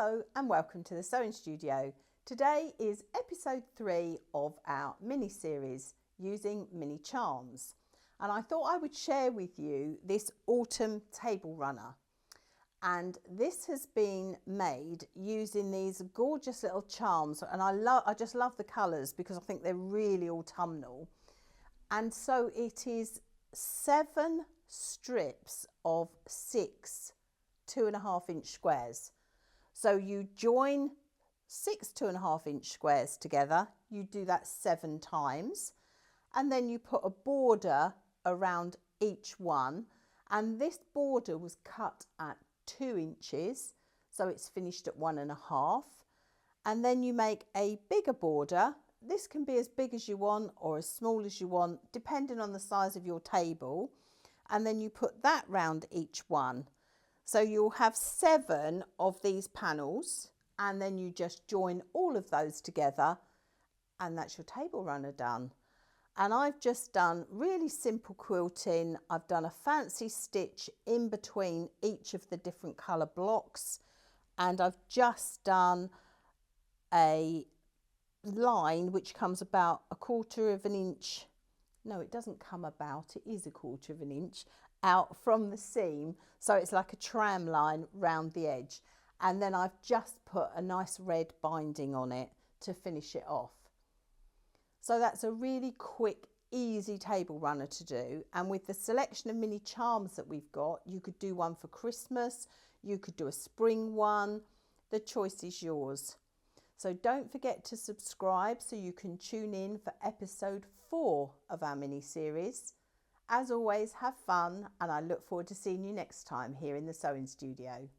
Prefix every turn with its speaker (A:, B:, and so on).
A: Hello and welcome to the Sewing Studio. Today is episode 3 of our mini series using mini charms, and I thought I would share with you this autumn table runner. And this has been made using these gorgeous little charms, and I just love the colours because I think they're really autumnal. And so it is 7 strips of 6 2.5-inch squares. So you join 6 2.5-inch squares together, you do that 7 times, and then you put a border around each one, and this border was cut at 2 inches, so it's finished at 1.5, and then you make a bigger border. This can be as big as you want or as small as you want, depending on the size of your table, and then you put that round each one. So you'll have 7 of these panels, and then you just join all of those together, and that's your table runner done. And I've just done really simple quilting. I've done a fancy stitch in between each of the different colour blocks, and I've just done a line which comes about 1/4 inch. No, it doesn't come about, it is 1/4 inch out from the seam, so it's like a tram line round the edge, and then I've just put a nice red binding on it to finish it off. So that's a really quick, easy table runner to do, and with the selection of mini charms that we've got, you could do one for Christmas, you could do a spring one, the choice is yours. So don't forget to subscribe so you can tune in for episode 4 of our mini series. As always, have fun, and I look forward to seeing you next time here in the Sewing Studio.